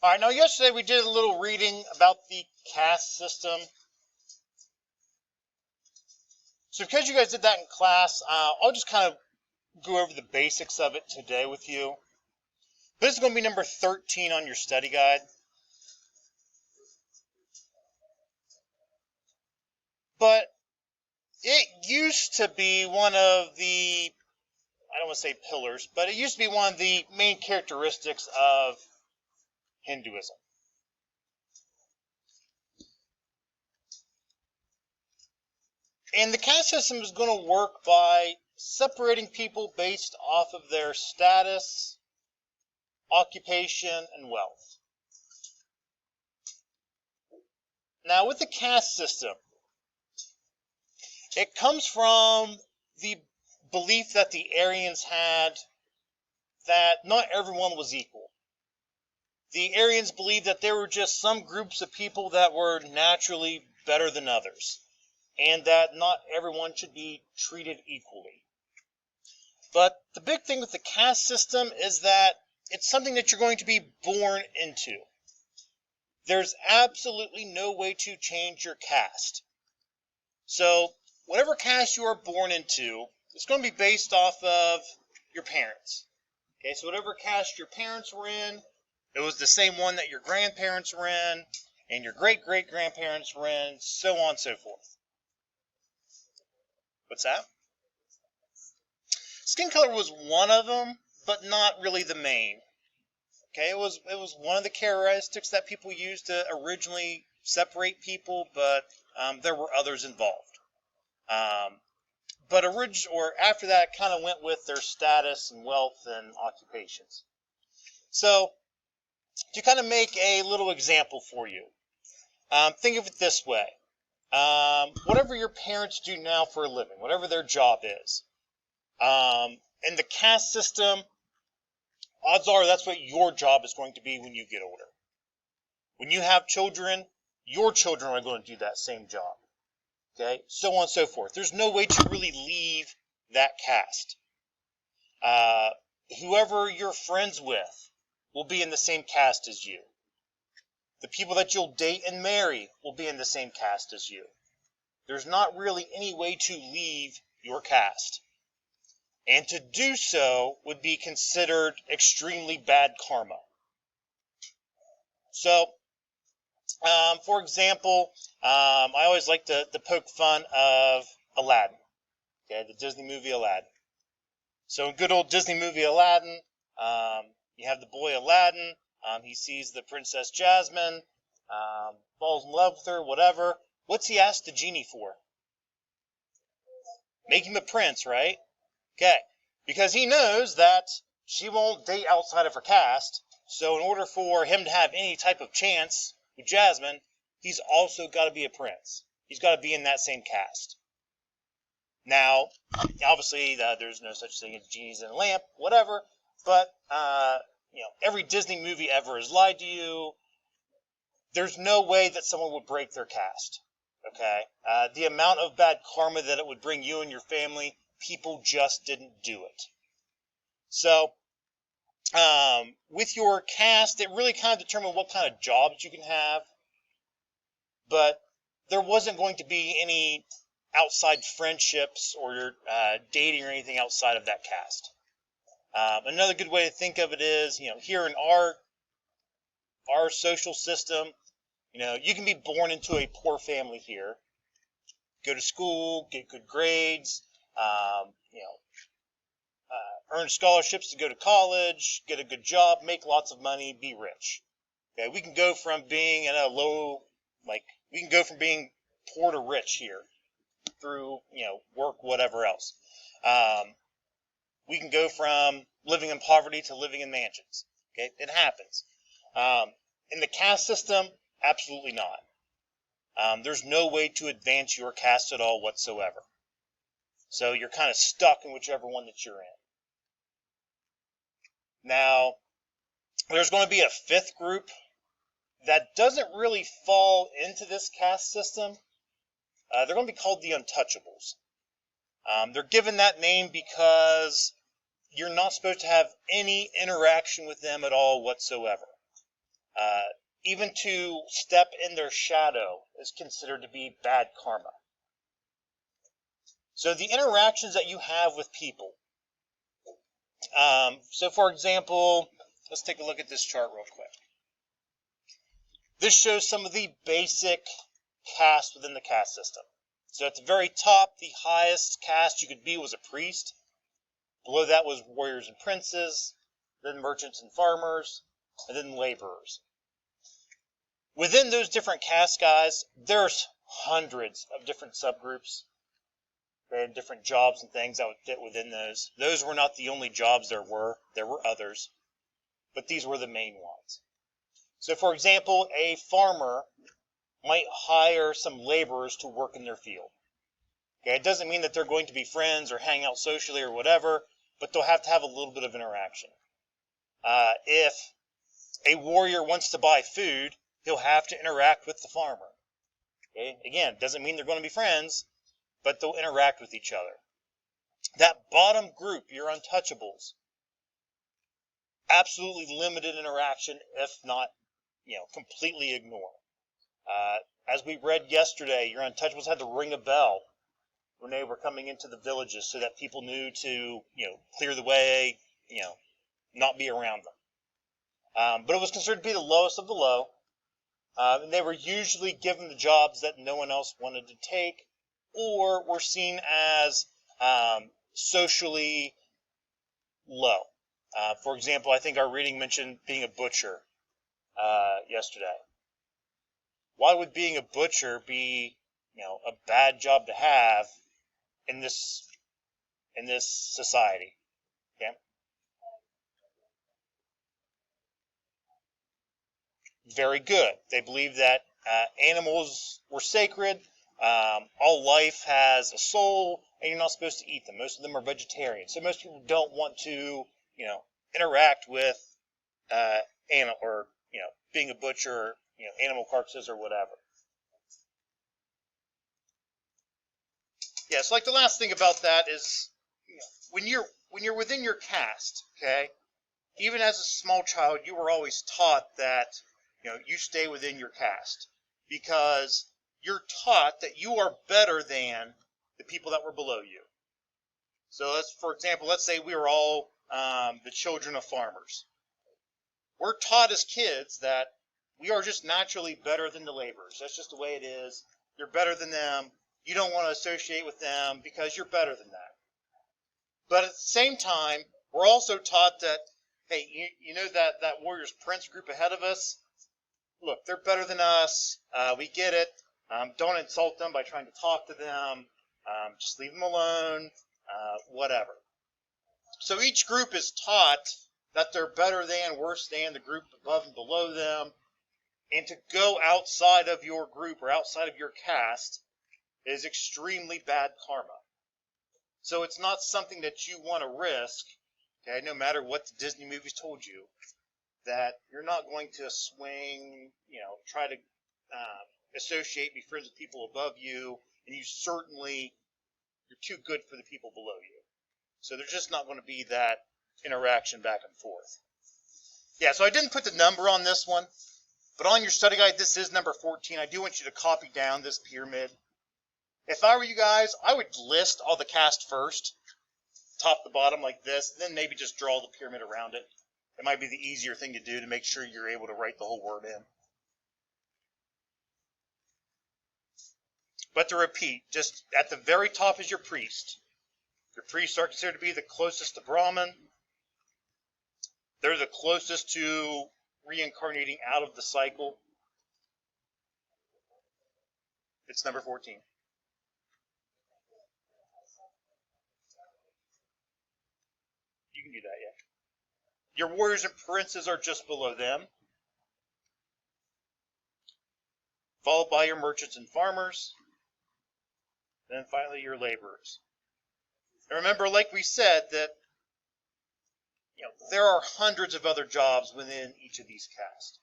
All right, now yesterday we did a little reading about the caste system. So because you guys did that in class, I'll just kind of go over the basics of it today with you. This is going to be number 13 on your study guide. But it used to be one of the, I don't want to say pillars, but it used to be one of the main characteristics of Hinduism. And the caste system is going to work by separating people based off of their status, occupation, and wealth. Now, with the caste system, it comes from the belief that the Aryans had that not everyone was equal. The Aryans believed that there were just some groups of people that were naturally better than others, and that not everyone should be treated equally. But the big thing with the caste system is that it's something that you're going to be born into. There's absolutely no way to change your caste. So, whatever caste you are born into, it's going to be based off of your parents. Okay, so whatever caste your parents were in, it was the same one that your grandparents were in, and your great-great-grandparents were in, so on and so forth. What's that? Skin color was one of them, but not really the main. Okay, it was one of the characteristics that people used to originally separate people, but there were others involved. But after that, kind of went with their status and wealth and occupations. So, to kind of make a little example for you, think of it this way. Whatever your parents do now for a living, whatever their job is, in the caste system, odds are that's what your job is going to be when you get older. When you have children, your children are going to do that same job. Okay, so on and so forth. There's no way to really leave that caste. Whoever you're friends with will be in the same caste as you. The people that you'll date and marry will be in the same caste as you. There's not really any way to leave your caste. And to do so would be considered extremely bad karma. So, for example, I always like to poke fun of Aladdin. Okay, the Disney movie Aladdin. So in good old Disney movie Aladdin, you have the boy Aladdin. He sees the Princess Jasmine, falls in love with her, whatever. What's he ask the genie for? Make him a prince, right? Okay, because he knows that she won't date outside of her caste, so in order for him to have any type of chance with Jasmine, he's also got to be a prince. He's got to be in that same caste. Now, obviously, there's no such thing as genies in a lamp, whatever, but, every Disney movie ever has lied to you. There's no way that someone would break their caste, okay? The amount of bad karma that it would bring you and your family, people just didn't do it. So, with your caste, it really kind of determined what kind of jobs you can have, but there wasn't going to be any outside friendships or dating or anything outside of that caste. Another good way to think of it is, here in our social system, you can be born into a poor family here, go to school, get good grades, earn scholarships to go to college, get a good job, make lots of money, be rich. Okay, we can go from being in a we can go from being poor to rich here through, work, whatever else. We can go from living in poverty to living in mansions. Okay, it happens. In the caste system, absolutely not. There's no way to advance your caste at all whatsoever. So you're kind of stuck in whichever one that you're in. Now, there's going to be a fifth group that doesn't really fall into this caste system. They're going to be called the Untouchables. They're given that name because you're not supposed to have any interaction with them at all whatsoever. Even to step in their shadow is considered to be bad karma. So the interactions that you have with people. So for example, let's take a look at this chart real quick. This shows some of the basic castes within the caste system. So at the very top, the highest caste you could be was a priest. Below that was warriors and princes, then merchants and farmers, and then laborers. Within those different castes, guys, there's hundreds of different subgroups. They had different jobs and things that would fit within those. Those were not the only jobs there were. There were others, but these were the main ones. So, for example, a farmer might hire some laborers to work in their field. Okay, it doesn't mean that they're going to be friends or hang out socially or whatever, but they'll have to have a little bit of interaction. If a warrior wants to buy food, he'll have to interact with the farmer. Okay, again, doesn't mean they're going to be friends, but they'll interact with each other. That bottom group, your untouchables, absolutely limited interaction, if not, completely ignore. As we read yesterday, your untouchables had to ring a bell when they were coming into the villages so that people knew to, clear the way, not be around them. But it was considered to be the lowest of the low. And they were usually given the jobs that no one else wanted to take, or were seen as socially low. For example, I think our reading mentioned being a butcher yesterday. Why would being a butcher be, a bad job to have in this society? Okay. Very good. They believed that animals were sacred. All life has a soul, and you're not supposed to eat them. Most of them are vegetarian, so most people don't want to, interact with animal or being a butcher, or, animal carcasses or whatever. Yeah, so like the last thing about that is, when you're within your caste, okay, even as a small child, you were always taught that, you stay within your caste, because you're taught that you are better than the people that were below you. So for example, let's say we were all the children of farmers. We're taught as kids that we are just naturally better than the laborers. That's just the way it is. You're better than them. You don't want to associate with them because you're better than that. But at the same time, we're also taught that, hey, you know that Warriors Prince group ahead of us? Look, they're better than us. We get it. Don't insult them by trying to talk to them. Just leave them alone. Whatever. So each group is taught that they're better than, worse than the group above and below them. And to go outside of your group or outside of your caste is extremely bad karma. So it's not something that you want to risk, okay, no matter what the Disney movies told you, that you're not going to swing, try to associate, be friends with people above you, and you're too good for the people below you. So there's just not going to be that interaction back and forth. Yeah, so I didn't put the number on this one, but on your study guide, this is number 14. I do want you to copy down this pyramid. If I were you guys, I would list all the caste first, top to bottom like this, and then maybe just draw the pyramid around it. It might be the easier thing to do to make sure you're able to write the whole word in. But to repeat, just at the very top is your priest. Your priests are considered to be the closest to Brahman. They're the closest to reincarnating out of the cycle. It's number 14. You can do that, yeah. Your warriors and princes are just below them, followed by your merchants and farmers, and then finally your laborers. And remember, like we said, that there are hundreds of other jobs within each of these castes.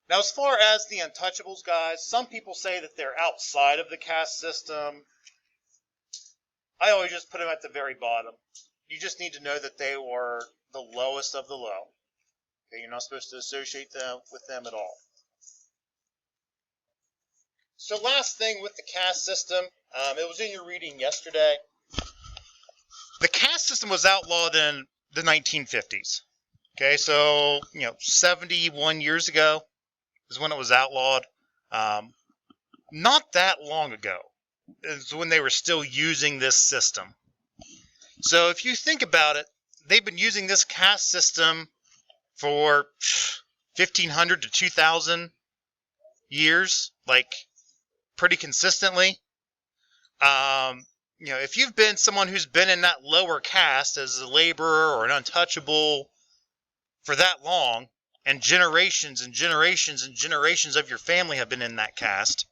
Now, as far as the untouchables, guys, some people say that they're outside of the caste system. I always just put them at the very bottom. You just need to know that they were the lowest of the low. Okay, you're not supposed to associate with them at all. So last thing with the caste system, it was in your reading yesterday. The caste system was outlawed in the 1950s. Okay, so 71 years ago is when it was outlawed. Not that long ago is when they were still using this system. So if you think about it, they've been using this caste system for 1,500 to 2,000 years, like pretty consistently. If you've been someone who's been in that lower caste as a laborer or an untouchable for that long, and generations and generations and generations of your family have been in that caste,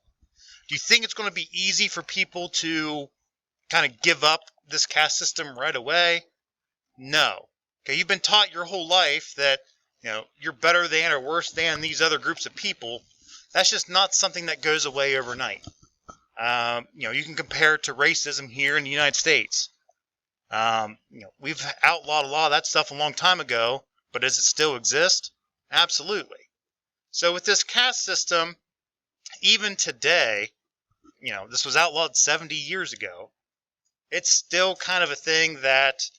do you think it's going to be easy for people to kind of give up this caste system right away? No. Okay, you've been taught your whole life that you're better than or worse than these other groups of people. That's just not something that goes away overnight. You can compare it to racism here in the United States. We've outlawed a lot of that stuff a long time ago, but does it still exist? Absolutely. So with this caste system, even today, this was outlawed 70 years ago. It's still kind of a thing that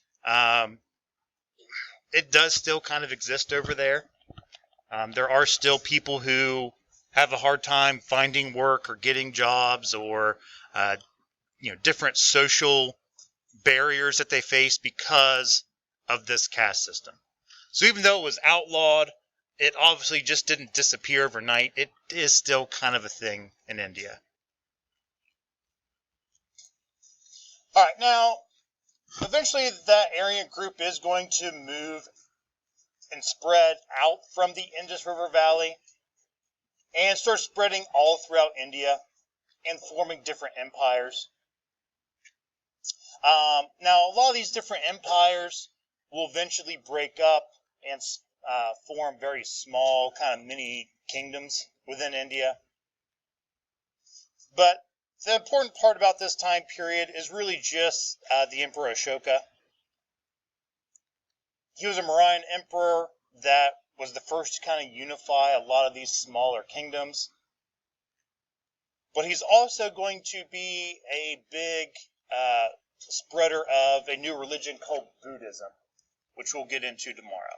it does still kind of exist over there. There are still people who have a hard time finding work or getting jobs, or different social barriers that they face because of this caste system. So even though it was outlawed, it obviously just didn't disappear overnight. It is still kind of a thing in India. All right, now, eventually that Aryan group is going to move and spread out from the Indus River Valley and start spreading all throughout India and forming different empires. Now, a lot of these different empires will eventually break up and form very small kind of mini kingdoms within India. But the important part about this time period is really just the Emperor Ashoka. He was a Mauryan emperor that was the first to kind of unify a lot of these smaller kingdoms. But he's also going to be a big spreader of a new religion called Buddhism, which we'll get into tomorrow.